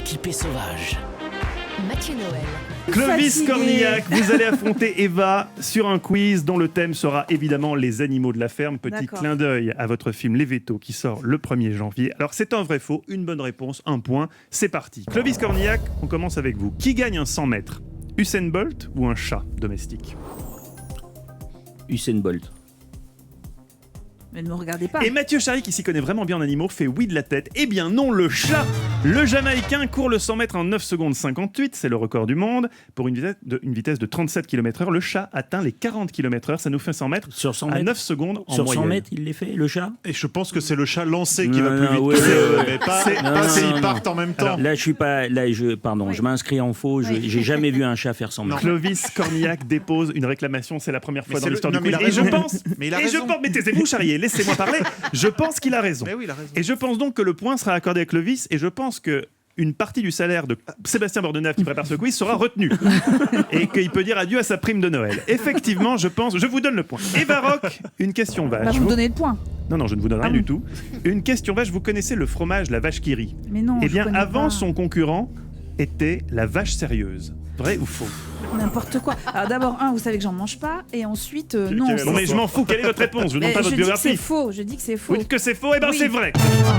typé sauvage. Mathieu Noël. Clovis Cornillac, vous allez affronter Eva sur un quiz dont le thème sera évidemment les animaux de la ferme. Petit clin d'œil à votre film Les Vétos qui sort le 1er janvier. Alors c'est un vrai faux, une bonne réponse, un point, c'est parti. Clovis Cornillac, on commence avec vous. Qui gagne un 100 mètres ? Usain Bolt ou un chat domestique ? Usain Bolt. Mais ne me regardez pas. Et Mathieu Charry, qui s'y connaît vraiment bien en animaux, fait oui de la tête. Eh bien non, le chat. Le Jamaïcain court le 100 mètres en 9 secondes 58, c'est le record du monde. Pour une vitesse de 37 km/h, le chat atteint les 40 km/h. Ça nous fait 100 mètres sur 100 à mètres. 9 secondes en sur moyenne. 100 mètres, il les fait, le chat. Et je pense que c'est le chat lancé qui va plus vite ouais, que eux, ouais. mais pas s'ils partent en même temps. Alors, là, je suis pas. Là, je m'inscris en faux. J'ai jamais vu un chat faire 100 mètres. Clovis Cornillac dépose une réclamation. C'est la première fois dans l'histoire du quiz. Et je pense. Mais taisez-vous, Charrier, laissez-moi parler. Je pense qu'il a raison. Mais oui, il a raison. Et je pense donc que le point sera accordé à Clovis. Et je pense que une partie du salaire de Sébastien Bordenave qui prépare ce quiz sera retenue et qu'il peut dire adieu à sa prime de Noël. Effectivement, je vous donne le point. Eva Rock, une question vache. Bah, vous me donnez le point. Non, je ne vous donne rien du tout. Une question vache, vous connaissez le fromage, la vache qui rit ? Mais non, Eh je bien, connais avant, pas. son concurrent était la vache sérieuse. Vrai ou faux ? N'importe quoi. Alors d'abord, vous savez que j'en mange pas, et ensuite, non. Bon, mais je m'en fous, quelle est votre réponse ? Je ne demande pas votre Je dis que biographie. c'est faux, je dis que c'est faux. Vous dites que c'est faux ? Eh bien, Oui. c'est vrai.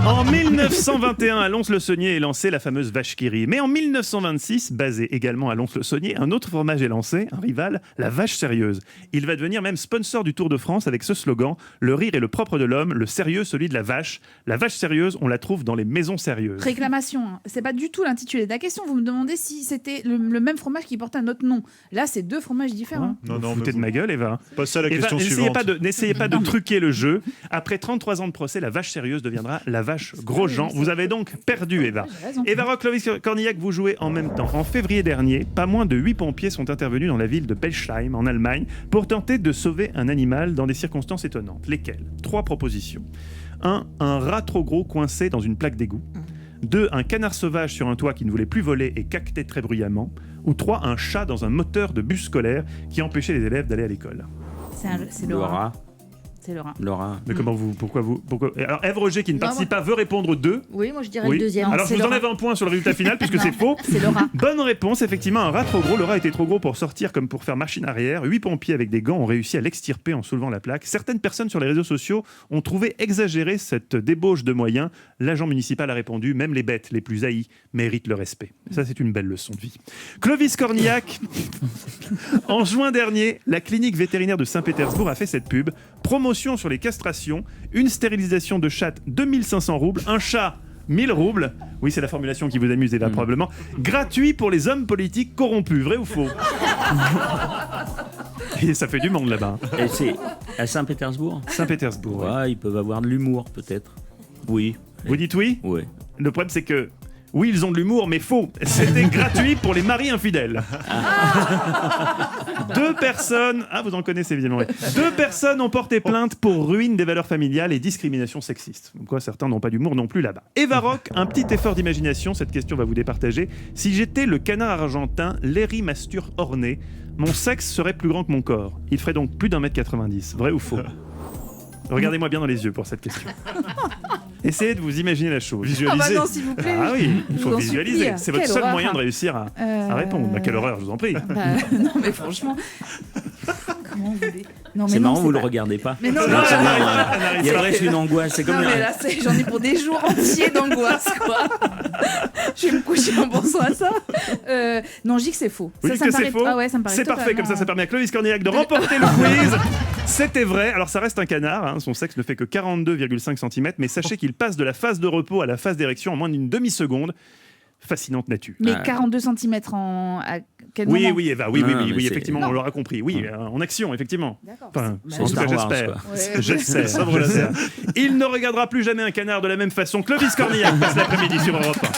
En 1921, à Lons-le-Saunier est lancée la fameuse vache qui rit. Mais en 1926, basé également à Lons-le-Saunier, un autre fromage est lancé, un rival, la vache sérieuse. Il va devenir même sponsor du Tour de France avec ce slogan : le rire est le propre de l'homme, le sérieux celui de la vache. La vache sérieuse, on la trouve dans les maisons sérieuses. Réclamation, hein. C'est pas du tout l'intitulé de la question. Vous me demandez si c'était le même fromage qui portait un autre nom. Là, c'est deux fromages différents. Vous vous foutez de ma gueule, Eva. Passez à la Eva, question suivante. N'essayez pas de truquer le jeu. Après 33 ans de procès, la vache sérieuse deviendra la vache Grosjean. Vous avez donc perdu, Eva. J'ai raison. Eva Rock, Clovis Cornillac, vous jouez en même temps. En février dernier, pas moins de 8 pompiers sont intervenus dans la ville de Belsheim, en Allemagne, pour tenter de sauver un animal dans des circonstances étonnantes. Lesquelles ? 3 propositions. 1. Un rat trop gros coincé dans une plaque d'égout. 2. Un canard sauvage sur un toit qui ne voulait plus voler et caquetait très bruyamment. Ou 3. Un chat dans un moteur de bus scolaire qui empêchait les élèves d'aller à l'école. C'est le rat. C'est le rat. Laura. Mais pourquoi Alors, Ève Roger, qui ne participe pas, veut répondre 2. Oui, moi je dirais Oui. le deuxième. Alors, je vous enlève un point sur le résultat final puisque c'est faux. C'est le rat. Bonne réponse, effectivement, un rat trop gros. Le rat était trop gros pour sortir comme pour faire machine arrière. 8 pompiers avec des gants ont réussi à l'extirper en soulevant la plaque. Certaines personnes sur les réseaux sociaux ont trouvé exagérée cette débauche de moyens. L'agent municipal a répondu : même les bêtes les plus haïes méritent le respect. Ça, c'est une belle leçon de vie. Clovis Cornillac, en juin dernier, la clinique vétérinaire de Saint-Pétersbourg a fait cette pub. Promotion sur les castrations, une stérilisation de chatte 2500 roubles, un chat 1000 roubles. Oui, c'est la formulation qui vous amuse, Eva, probablement. Gratuit pour les hommes politiques corrompus. Vrai ou faux ? Et ça fait du monde là-bas. Et c'est à Saint-Pétersbourg. Saint-Pétersbourg. Ouais. Ouais, ils peuvent avoir de l'humour, peut-être. Oui. Vous dites oui ? Ouais. Le problème, c'est que oui, ils ont de l'humour, mais faux. C'était gratuit pour les maris infidèles. 2 personnes... Ah, vous en connaissez évidemment. Ouais. 2 personnes ont porté plainte pour ruine des valeurs familiales et discrimination sexiste. Comme quoi, certains n'ont pas d'humour non plus là-bas. Eva Rock, un petit effort d'imagination. Cette question va vous départager. Si j'étais le canard argentin, Léry Mastur orné, mon sexe serait plus grand que mon corps. Il ferait donc plus d'1m90. Vrai ou faux ? Regardez-moi bien dans les yeux pour cette question. Essayez de vous imaginer la chose. Visualiser. non, s'il vous plaît. Ah oui, il Je faut vous en visualiser. supplie. C'est votre Quelle seul horreur. moyen de réussir à répondre. Bah, quelle horreur, je vous en prie. Non, mais franchement. Comment vous voulez... Non, mais C'est non, marrant, vous le pas- regardez pas. Mais non, Non, non, c'est non, marrant, non, il y a presque une angoisse. C'est comme Non, mais là, j'en ai pour des jours entiers d'angoisse, quoi. Je vais me coucher en pensant à ça. Non, je dis que c'est faux. Vous Ça, dites ça que me c'est paraît- faux ? Ah ouais, ça me paraît C'est parfait, comme ça, ça totalement- permet à Clovis Cornillac de remporter le quiz. C'était vrai. Alors, ça reste un canard. Hein. Son sexe ne fait que 42,5 cm. Mais sachez qu'il passe de la phase de repos à la phase d'érection en moins d'une demi-seconde. Fascinante nature. Mais 42 cm à quel moment Oui, Eva, oui, Non, mais c'est- effectivement, Non. on l'aura compris. Oui, en action, effectivement. D'accord. Enfin, C'est- en tout cas, Star Wars, j'espère. quoi. Ouais. J'espère. Il ne regardera plus jamais un canard de la même façon. Clovis Cornillac passe l'après-midi sur Europe 1.